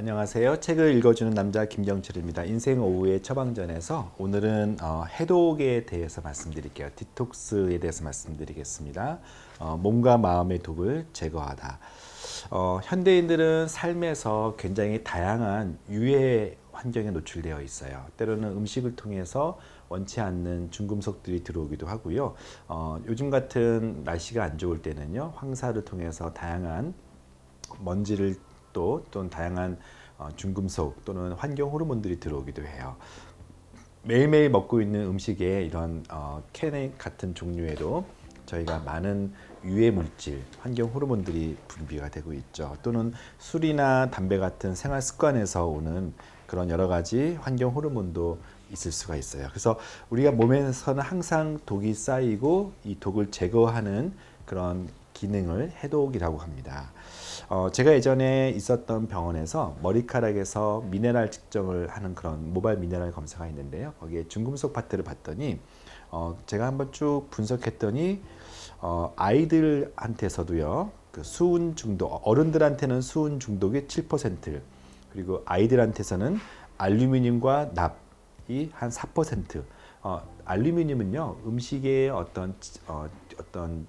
안녕하세요. 책을 읽어주는 남자 김경철입니다. 인생 오후의 처방전에서 오늘은 해독에 대해서 말씀드릴게요. 디톡스에 대해서 말씀드리겠습니다. 몸과 마음의 독을 제거하다. 현대인들은 삶에서 굉장히 다양한 유해 환경에 노출되어 있어요. 때로는 음식을 통해서 원치 않는 중금속들이 들어오기도 하고요. 요즘 같은 날씨가 안 좋을 때는요, 황사를 통해서 다양한 먼지를 또는 다양한 중금속 또는 환경 호르몬들이 들어오기도 해요. 매일매일 먹고 있는 음식에 이런 캔 같은 종류에도 저희가 많은 유해 물질, 환경 호르몬들이 분비가 되고 있죠. 또는 술이나 담배 같은 생활 습관에서 오는 그런 여러 가지 환경 호르몬도 있을 수가 있어요. 그래서 우리가 몸에서는 항상 독이 쌓이고 이 독을 제거하는 그런 기능을 해독이라고 합니다. 제가 예전에 있었던 병원에서 머리카락에서 미네랄 측정을 하는 그런 모발 미네랄 검사가 있는데요. 거기에 중금속 파트를 봤더니 제가 한번 쭉 분석했더니 아이들한테서도요, 그 수은 중독, 어른들한테는 수은 중독이 7%, 그리고 아이들한테서는 알루미늄과 납이 한 4%. 알루미늄은요, 음식의 어떤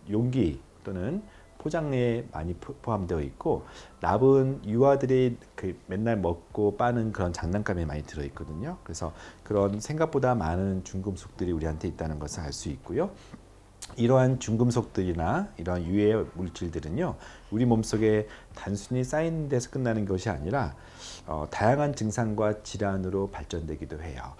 용기 또는 포장에 많이 포함되어 있고, 납은 유아들이 맨날 먹고 빠는 그런 장난감에 많이 들어 있거든요. 그래서 그런 생각보다 많은 중금속들이 우리한테 있다는 것을 알 수 있고요. 이러한 중금속들이나 이러한 유해 물질들은요, 우리 몸속에 단순히 쌓이는 데서 끝나는 것이 아니라 다양한 증상과 질환으로 발전되기도 해요.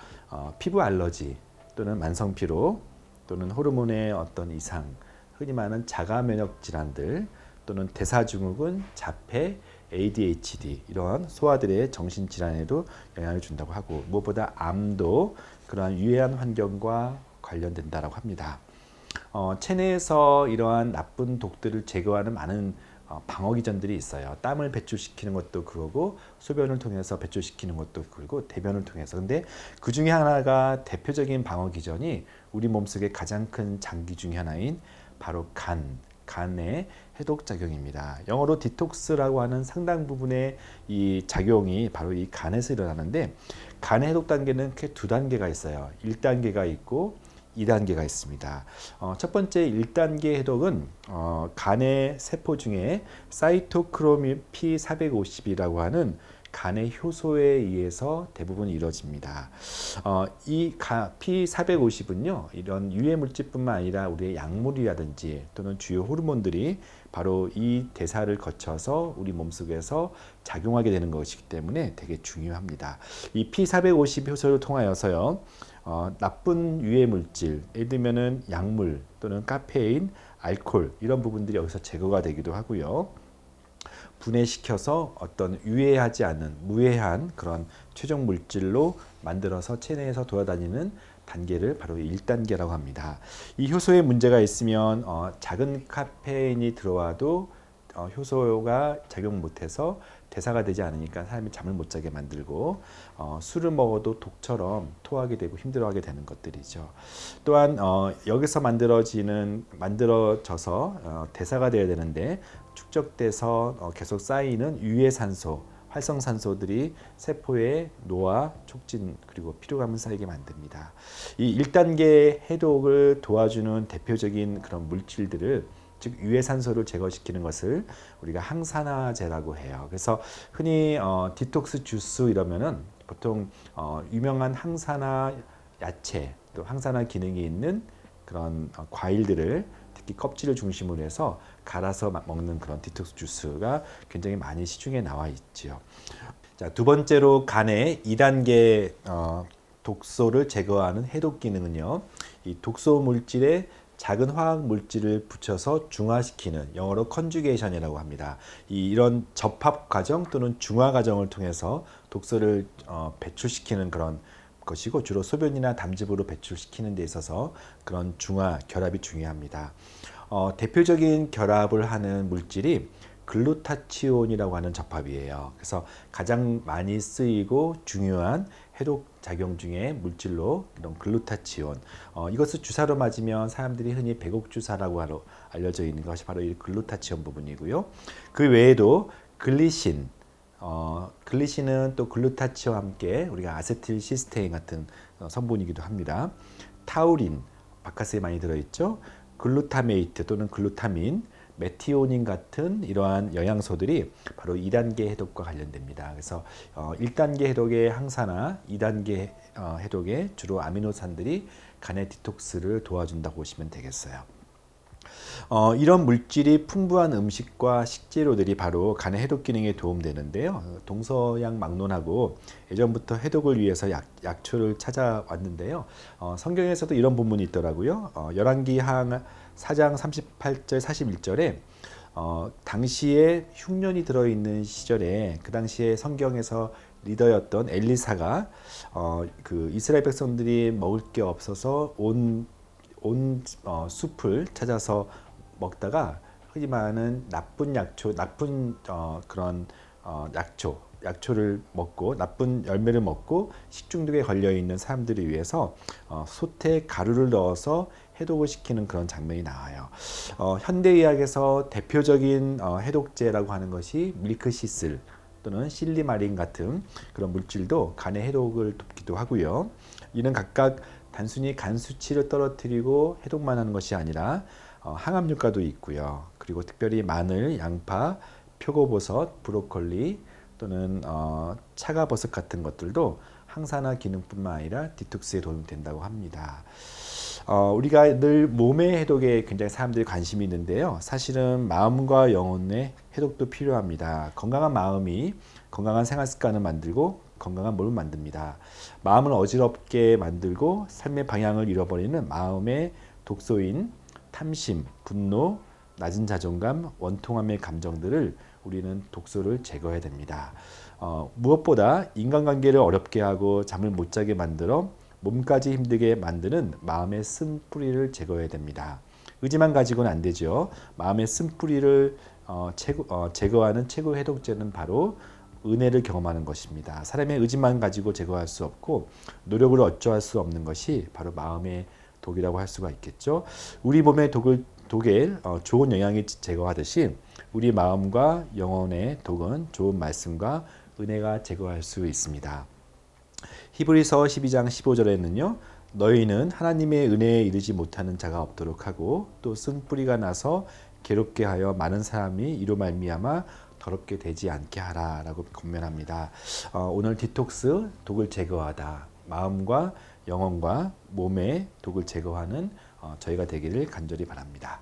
피부 알러지 또는 만성 피로 또는 호르몬의 어떤 이상, 흔히 말하는 자가 면역 질환들 또는 대사증후군, 자폐, ADHD 이러한 소아들의 정신 질환에도 영향을 준다고 하고, 무엇보다 암도 그러한 유해한 환경과 관련된다고 합니다. 체내에서 이러한 나쁜 독들을 제거하는 많은 방어기전들이 있어요. 땀을 배출시키는 것도 그거고, 소변을 통해서 배출시키는 것도 그리고 대변을 통해서. 근데 그 중에 하나가 대표적인 방어기전이 우리 몸속의 가장 큰 장기 중에 하나인 바로 간의 해독 작용입니다. 영어로 디톡스라고 하는 상당 부분의 이 작용이 바로 이 간에서 일어나는데, 간의 해독 단계는 크게 두 단계가 있어요. 1단계가 있고 2단계가 있습니다. 첫 번째 1단계 해독은 간의 세포 중에 사이토크롬 P450이라고 하는 간의 효소에 의해서 대부분 이루어집니다. 이 P450은요, 이런 유해 물질뿐만 아니라 우리의 약물이라든지 또는 주요 호르몬들이 바로 이 대사를 거쳐서 우리 몸속에서 작용하게 되는 것이기 때문에 되게 중요합니다. 이 P450 효소를 통하여서요, 나쁜 유해 물질, 예를 들면은 약물 또는 카페인, 알코올 이런 부분들이 여기서 제거가 되기도 하고요. 분해시켜서 어떤 유해하지 않은 무해한 그런 최종 물질로 만들어서 체내에서 돌아다니는 단계를 바로 1단계라고 합니다. 이 효소에 문제가 있으면 작은 카페인이 들어와도 효소가 작용 못해서 대사가 되지 않으니까 사람이 잠을 못 자게 만들고, 술을 먹어도 독처럼 토하게 되고 힘들어하게 되는 것들이죠. 또한 여기서 만들어져서 대사가 되어야 되는데 축적돼서 계속 쌓이는 유해산소, 활성산소들이 세포의 노화, 촉진 그리고 피로감을 쌓이게 만듭니다. 이 1단계 해독을 도와주는 대표적인 그런 물질들을, 즉 유해산소를 제거시키는 것을 우리가 항산화제라고 해요. 그래서 흔히 디톡스 주스 이러면은 보통 유명한 항산화 야채 또 항산화 기능이 있는 그런 과일들을 특히 껍질을 중심으로 해서 갈아서 먹는 그런 디톡스 주스가 굉장히 많이 시중에 나와 있지요. 자, 두 번째로 간의 2단계 독소를 제거하는 해독 기능은요, 이 독소 물질에 작은 화학 물질을 붙여서 중화시키는, 영어로 컨주게이션이라고 합니다. 이런 접합 과정 또는 중화 과정을 통해서 독소를 배출시키는 그런 것이고, 주로 소변이나 담즙으로 배출시키는 데 있어서 그런 중화, 결합이 중요합니다. 대표적인 결합을 하는 물질이 글루타치온이라고 하는 접합이에요. 그래서 가장 많이 쓰이고 중요한 해독 작용 중에 물질로 이런 글루타치온, 이것을 주사로 맞으면 사람들이 흔히 배곡주사라고 알려져 있는 것이 바로 이 글루타치온 부분이고요. 그 외에도 글리신, 글리신은 또 글루타치와 함께 우리가 아세틸시스테인 같은 성분이기도 합니다. 타우린, 바카스에 많이 들어있죠. 글루타메이트 또는 글루타민, 메티오닌 같은 이러한 영양소들이 바로 2단계 해독과 관련됩니다. 그래서 1단계 해독의 항산화, 2단계 해독의 주로 아미노산들이 간의 디톡스를 도와준다고 보시면 되겠어요. 이런 물질이 풍부한 음식과 식재료들이 바로 간의 해독 기능에 도움되는데요. 동서양 막론하고 예전부터 해독을 위해서 약초를 찾아왔는데요. 성경에서도 이런 본문이 있더라고요. 열왕기하 4장 38절 41절에 당시에 흉년이 들어있는 시절에 그 당시에 성경에서 리더였던 엘리사가 그 이스라엘 백성들이 먹을 게 없어서 온 숲을 찾아서 먹다가 흔히 말하는 나쁜 약초, 나쁜 그런 약초를 먹고 나쁜 열매를 먹고 식중독에 걸려 있는 사람들을 위해서 솥에 가루를 넣어서 해독을 시키는 그런 장면이 나와요. 현대의학에서 대표적인 해독제라고 하는 것이 밀크시슬 또는 실리마린 같은 그런 물질도 간의 해독을 돕기도 하고요. 이는 각각 단순히 간 수치를 떨어뜨리고 해독만 하는 것이 아니라 항암 효과도 있고요. 그리고 특별히 마늘, 양파, 표고버섯, 브로콜리 또는 차가버섯 같은 것들도 항산화 기능뿐만 아니라 디톡스에 도움이 된다고 합니다. 우리가 늘 몸의 해독에 굉장히 사람들이 관심이 있는데요. 사실은 마음과 영혼의 해독도 필요합니다. 건강한 마음이 건강한 생활 습관을 만들고 건강한 몸을 만듭니다. 마음을 어지럽게 만들고 삶의 방향을 잃어버리는 마음의 독소인 탐심, 분노, 낮은 자존감, 원통함의 감정들을 우리는 독소를 제거해야 됩니다. 무엇보다 인간관계를 어렵게 하고 잠을 못 자게 만들어 몸까지 힘들게 만드는 마음의 쓴뿌리를 제거해야 됩니다. 의지만 가지고는 안 되죠. 마음의 쓴뿌리를 제거하는 최고 해독제는 바로 은혜를 경험하는 것입니다. 사람의 의지만 가지고 제거할 수 없고 노력으로 어쩌할 수 없는 것이 바로 마음의 독이라고 할 수가 있겠죠. 우리 몸의 독에 좋은 영향이 제거하듯이 우리 마음과 영혼의 독은 좋은 말씀과 은혜가 제거할 수 있습니다. 히브리서 12장 15절에는요. 너희는 하나님의 은혜에 이르지 못하는 자가 없도록 하고 또 쓴뿌리가 나서 괴롭게 하여 많은 사람이 이로 말미암아 더럽게 되지 않게 하라 라고 권면합니다. 오늘 디톡스, 독을 제거하다. 마음과 영혼과 몸의 독을 제거하는 저희가 되기를 간절히 바랍니다.